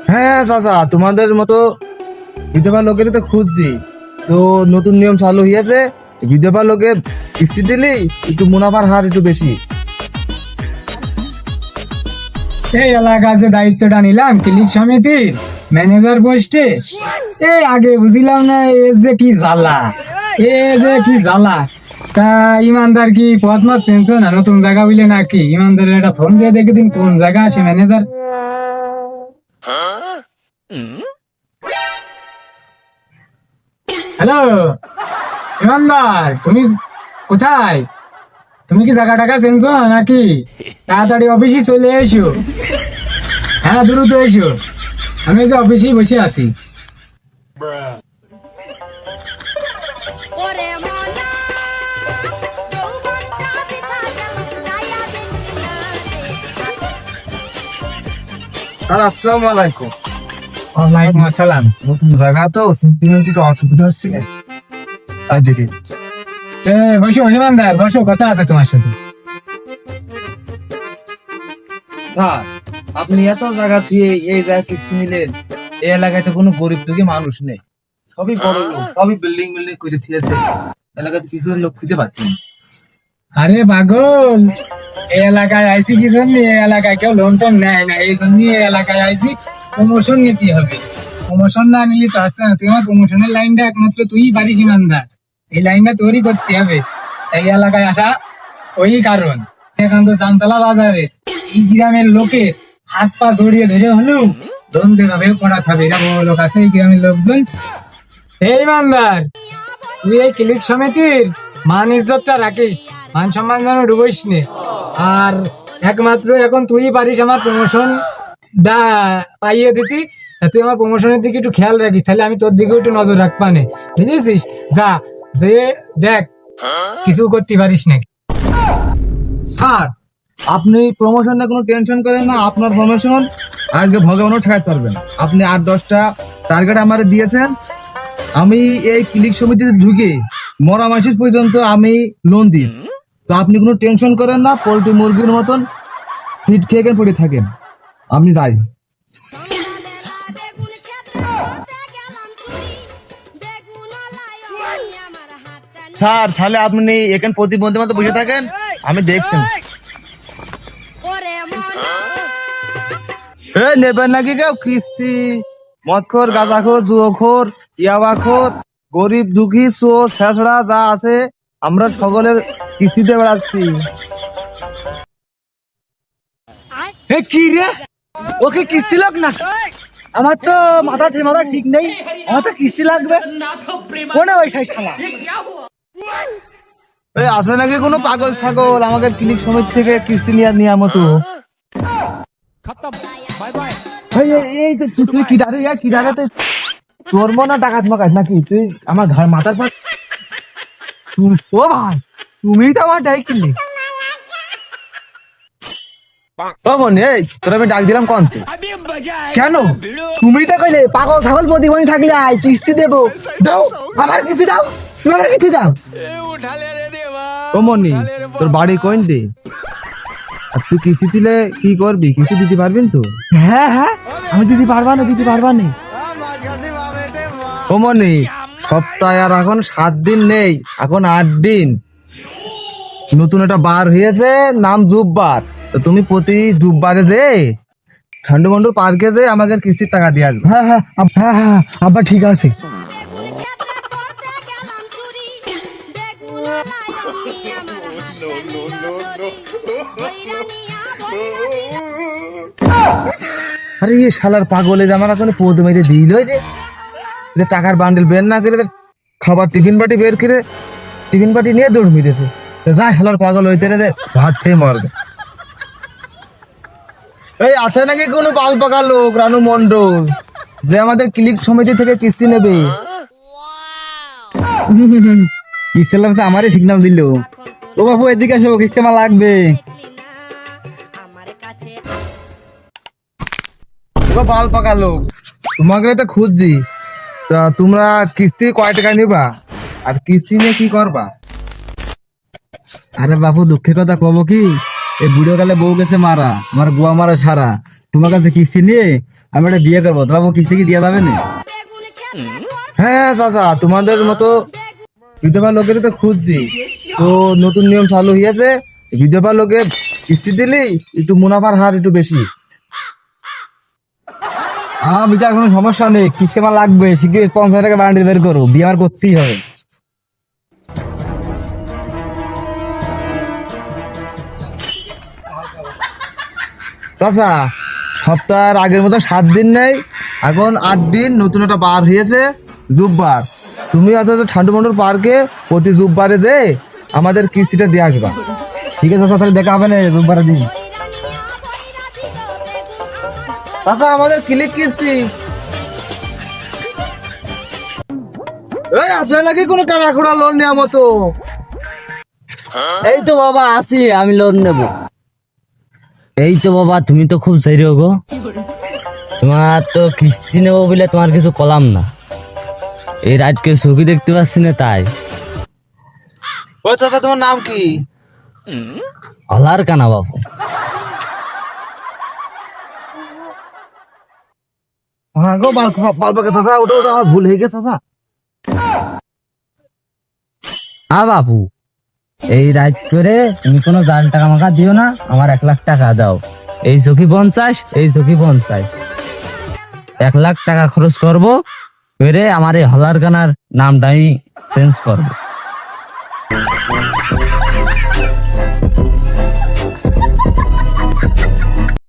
হ্যাঁ চাচা, তোমাদের মতো বিধবা লোকের তো খুঁজছি। তো নতুন নিয়ম চালু হয়েছে, বিধবা লোকের কিস্তি দিলেই একটু মুনাফার হার একটু বেশি। এই এলাকার যে দায়িত্বটা নিলাম ক্লিক সমিতির ম্যানেজার পোস্টে, এই আগে বুঝিলাম না এ যে কি জ্বালা, তা ইমানদার কি পথ মত চেঞ্জ না, নতুন জায়গা হইলে নাকি ইমানদারের একটা ফোন দিয়ে দেখে দিন কোন জায়গা আসে ম্যানেজার। হ্যালো ইমানদার, তুমি কোথায়? তুমি কি জায়গা টাকা চেঞ্জ নাকি? তাড়াতাড়ি অফিসে চলে এসো। হ্যাঁ দ্রুত এসো, আমি এই যে অফিসেই বসে আছি। ওরে মনা যৌবনটা বৃথা গেল যাইয়া দেখি না স্যার আসসালামু আলাইকুম। ওয়ালাইকুম আসসালাম। নতুন জায়গা তো একটু অসুবিধা হচ্ছে। আর দেখি বসো ইমানদার, বসো, কথা আছে তোমার সাথে। স্যার, আপনি এত জায়গা থেকে এই জায়গা কিস্তি নিলেন, এই এলাকায় তো কোনো গরিব দুঃখী মানুষ নেই, সবই বড় লোক, সবই বিল্ডিং বিল্ডিং করে দিয়েছে। এলাকাতে কিছু লোক খুঁজে পাচ্ছি না। আরে পাগল, এই এলাকায় আইসি কি জন্য? এই এলাকায় কেউ লোন টোন নেয় না, এই জন্য এই এলাকায় আইসি প্রমোশন নিতে হবে। প্রমোশন না নিলে তো আসছে না। তোমার প্রমোশনের লাইনটা একমাত্র তুই পারিস ইমানদার, এই লাইনটা তোরই করতে হবে। এই এলাকায় আসা ওই কারণ, এখন তো জামতলা বাজারে এই গ্রামের লোকের হাত পা জড়িয়ে ধরে হলেও লোন যেভাবে করাতে হবে, এরা বড় লোক আছে এই গ্রামের লোকজন। এই ইমানদার, তুই এই ক্লিক সমিতির মান ইজ্জতটা রাখিস, মান সম্মান যেন ডুবইস নে। আর একমাত্র এখন তুই পারিস আমার প্রমোশন পাইয়ে দিতি। তুই আমার প্রমোশনের দিকে একটু খেয়াল রাখিস, তাহলে আমি তোর দিকেও একটু নজর রাখবানে, বুঝেছিস? যা যে দেখ কিছু করতে পারিস নাকি। স্যার, আপনি প্রমোশন নিয়ে কোনো টেনশন করেন না। আপনার প্রমোশন আজকে ভগবানও ঠেকাতে পারবেন। আপনি 8-10টা টার্গেট আমারে দিয়েছেন, আমি এই ক্লিক সমিতিতে ঢুকে মরা মাসির পর্যন্ত আমি লোন দিই। তো আপনি কোনো টেনশন করেন না, পোল্ট্রি মুরগির মতন ফিট খেয়ে পড়ে থাকেন। আপনি যাই। বেগুন খেত করতে গেলাম চুরি বেগুন লাই আমার হাতটা স্যার, তাহলে আপনি এখানে প্রতিবন্ধী মতো বসে থাকেন, আমি দেখছেন। ওরে মনা নেবেন নাকি কেউ কিস্তি? মদখোর, গাঁজাখোর, জুয়োখোর, ইয়াবাখোর, গরিব দুঃখী, চোর, ছেঁচড়া যা আছে আমরা সকলের কিস্তিতে বেড়াচ্ছি। কি রে, ওকে কিস্তি লাগ না? আমার তো মাথা ঠিক নেই, আমার তো কিস্তি লাগবে। কোনে ওই সাই শালা? আছে নাকি কোনো পাগল ছাগল আমাকে ক্লিক সমিতি থেকে কিস্তি নিয়ে মতো? এই তো তুই কি ডারে তোর মনে ডাকাত মাকাত নাকি? তুই আমার ঘর মাথার পর ও ভাই, তুমি তো আমার ডাই কিনলি। ও মনে, তোর আমি ডাক দিলাম কন্তে কেন? তুমি তো কইলে পাগল ছাগল প্রতিবন্ধী থাকলে আয় কিস্তি দেবো। দাও আমার কিস্তি দাও, তোমার কিস্তি দাও। ও মনি, তোর বাড়ি কোন রে? আর তুই কিস্তি দিলে কি করবি? কিস্তি দিতে পারবেন তো? হ্যাঁ হ্যাঁ, আমি দিতে পারবা না। ও মনি, সপ্তাহে আর এখন 7 দিন নেই, এখন 8 দিন। নতুন একটা বার হয়েছে, নাম জুববার। তো তুমি প্রতি জুববারে যে ঠান্ডু মন্ডুর পার্কে যে আমাকে কিস্তির টাকা দিয়ে আসবে। হ্যাঁ হ্যাঁ আব্বা ঠিক আছে। খেত করতে গেলাম চুরি বেগুন লাই আমার আরে এই শালার পাগলে জামানা কোনো পদ মেরে দিল রে। টাকার বান্ডেল বের না করে খাবার টিফিন বাটি নিয়ে দৌড় মিটেছে। যা শালার পাগল হইতে রে, ভাত খেয়ে মরবে। এই আছে নাকি কোনো পাল পাকা লোক রানু মন্ডল যে আমাদের ক্লিক সমিতি থেকে কিস্তি নেবে? আমারই সিগন্যাল দিল। ও বাবু এদিকে আসো, কিস্তি আমার লাগবে। আমার কাছে পাল পাকা লোক, তোমাকে তো খুঁজছি। তা তোমরা কিস্তি কয় টাকা নিবা আর কিস্তি নিয়ে কি করবা? আরে বাপু দুঃখের কথা কব কি, এই বুড়ো কালে বউ গেছে মারা, আমার বুয়া মারা সারা। তোমার কাছে কিস্তি নিয়ে আমি একটা বিয়ে করবো, তোমার কিস্তি কি দেওয়া যাবে না? বেগুন খেতে হ্যাঁ চাচা, তোমাদের মতো বিধবা লোকের তো খুঁজছি। তো নতুন নিয়ম চালু হয়েছে, বিধবা লোকের কিস্তি দিলেই একটু মুনাফার হার একটু বেশি। আমার বিচার কোনো সমস্যা নেই, কিস্তি আমার লাগবে, শিখিয়ে 50 টাকা বান্ডিল বের করো, বিয়ে আমার করতেই হবে। চাচা, সপ্তাহের আগের মতো 7 দিন নেই, এখন 8 দিন নতুন একটা বার হয়েছে, জুববার। তুমি অত ঠান্ডু মন্ডল পার্কে প্রতি জুববারে যে আমাদের কিস্তিটা দিয়ে আসবা। ঠিক আছে চাচা, তাহলে দেখা হবে না রোববার দিন। চাচা, আমাদের ক্লিক কিস্তি এই আছে নাকি কোনো কারাখোড়া লোন নেওয়ার মতো? এই তো বাবা আসি, আমি লোন নেব। এই তো বাবা, তুমি তো খুব সেরি গো, তোমার তো কিস্তি নেবো বলে তোমার কিছু কলাম না, এই রাজকে সুখী দেখতে পাচ্ছি না তাই। ও চাচা, তোমার নাম কি? হলার কানা বাবু। হ্যাঁ গো, বালবাকে চাচা, ওটা ওটা আমার ভুল হয়ে গেছে চাচা। হ্যাঁ বাবু, এই রাত করে তুমি কোনো জাল টাকা মাকা দিও না, আমার 1 লাখ টাকা দাও। এই চকি 50, এই চকি 50, 1 লাখ টাকা খরচ করবো, করে আমার এই হলার কানার নামটাই চেঞ্জ করবো।